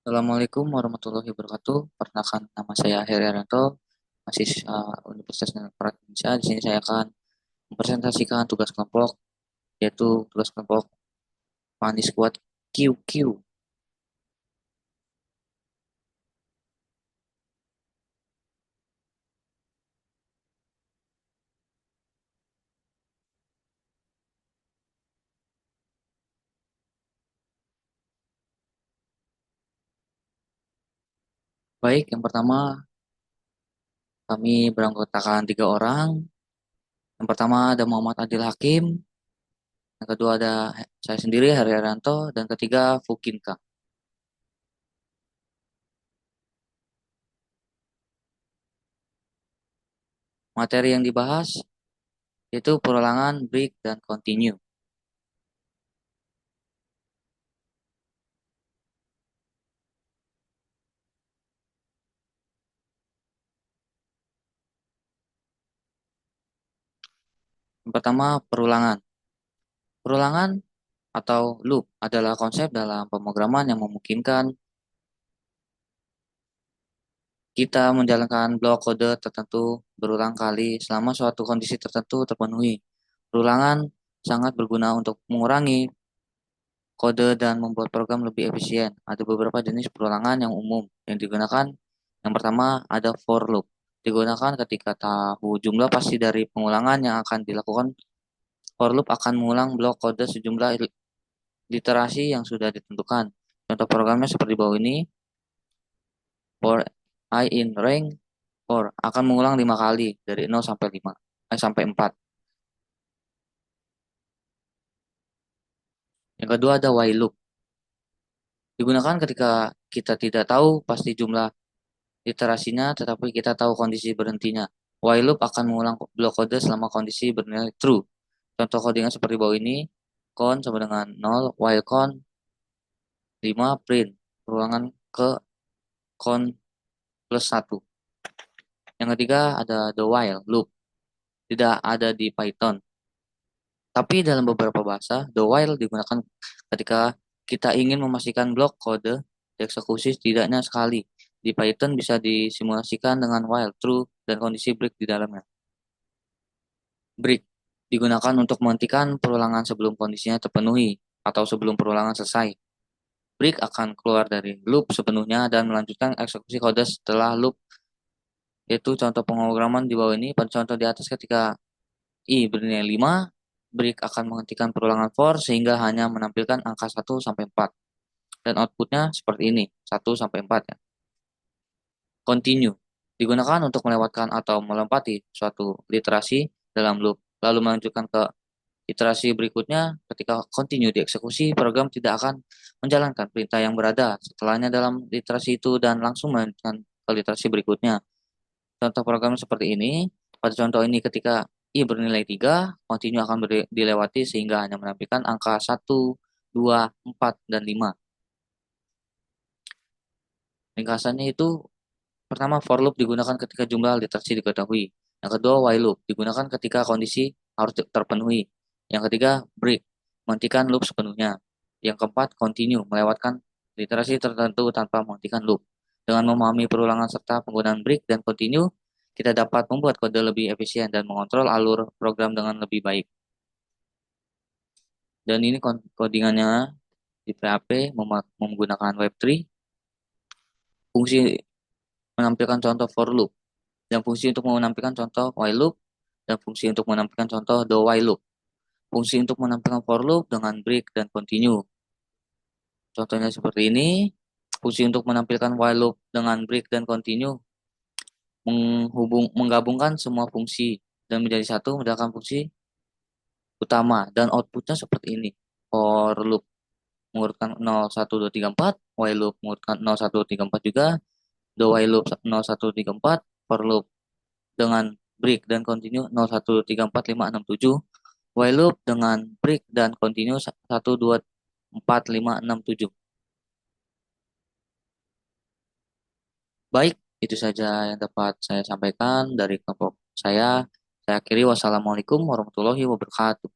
Assalamualaikum warahmatullahi wabarakatuh. Perkenalkan nama saya Heri Arianto, mahasiswa Universitas Negara Indonesia. Di sini saya akan mempresentasikan tugas kelompok, yaitu tugas kelompok Pandi Squad QQ. Baik, yang pertama kami beranggotakan 3 orang. Yang pertama ada Muhammad Adil Hakim, yang kedua ada saya sendiri Heri Arianto, dan ketiga Fukinka. Materi yang dibahas yaitu perulangan, break, dan continue. Yang pertama perulangan. Perulangan atau loop adalah konsep dalam pemrograman yang memungkinkan kita menjalankan blok kode tertentu berulang kali selama suatu kondisi tertentu terpenuhi. Perulangan sangat berguna untuk mengurangi kode dan membuat program lebih efisien. Ada beberapa jenis perulangan yang umum yang digunakan. Yang pertama ada for loop. Digunakan ketika tahu jumlah pasti dari pengulangan yang akan dilakukan. For loop akan mengulang blok kode sejumlah literasi yang sudah ditentukan. Contoh programnya seperti bawah ini. For I in rank for akan mengulang 5 kali dari 0 sampai 5 sampai 4. Yang kedua ada while loop. Digunakan ketika kita tidak tahu pasti jumlah iterasinya tetapi kita tahu kondisi berhentinya. While loop akan mengulang blok kode selama kondisi bernilai true. Contoh codingan seperti bawah ini. Con sama dengan 0, while con 5 print. Perulangan ke con plus 1. Yang ketiga ada the while loop. Tidak ada di Python. Tapi dalam beberapa bahasa, the while digunakan ketika kita ingin memastikan blok kode dieksekusi setidaknya sekali. Di Python bisa disimulasikan dengan while, true, dan kondisi break di dalamnya. Break digunakan untuk menghentikan perulangan sebelum kondisinya terpenuhi atau sebelum perulangan selesai. Break akan keluar dari loop sepenuhnya dan melanjutkan eksekusi kode setelah loop, yaitu contoh pemrograman di bawah ini. Pada contoh di atas ketika I bernilai 5, break akan menghentikan perulangan for sehingga hanya menampilkan angka 1 sampai 4. Dan outputnya seperti ini, 1 sampai 4 ya. Continue digunakan untuk melewatkan atau melempati suatu literasi dalam loop, lalu melanjutkan ke iterasi berikutnya. Ketika continue dieksekusi, program tidak akan menjalankan perintah yang berada setelahnya dalam literasi itu dan langsung melanjutkan ke literasi berikutnya. Contoh program seperti ini. Pada contoh ini ketika I bernilai 3, continue akan dilewati sehingga hanya menampilkan angka 1, 2, 4, dan 5. Ringkasannya itu, pertama for loop digunakan ketika jumlah literasi diketahui. Yang kedua while loop digunakan ketika kondisi harus terpenuhi. Yang ketiga break menghentikan loop sepenuhnya. Yang keempat continue melewatkan literasi tertentu tanpa menghentikan loop. Dengan memahami perulangan serta penggunaan break dan continue, kita dapat membuat kode lebih efisien dan mengontrol alur program dengan lebih baik. Dan ini codingannya di PHP menggunakan Web3, fungsi menampilkan contoh for loop, dan fungsi untuk menampilkan contoh while loop, dan fungsi untuk menampilkan contoh the while loop. Fungsi untuk menampilkan for loop dengan break dan continue. Contohnya seperti ini. Fungsi untuk menampilkan while loop dengan break dan continue menggabungkan semua fungsi dan menjadi satu menjalankan fungsi utama, dan outputnya seperti ini. For loop mengurutkan 0, 1, 2, 3, 4. While loop mengurutkan 0, 1, 2, 3, 4 juga. The while loop 0, 1, 2, 3, 4. For loop dengan break dan continue 0, 1, 2, 3, 4, 5, 6, 7. While loop dengan break dan continue 1, 2, 4, 5, 6, 7. Baik, itu saja yang dapat saya sampaikan dari kelompok saya. Saya akhiri, wassalamualaikum warahmatullahi wabarakatuh.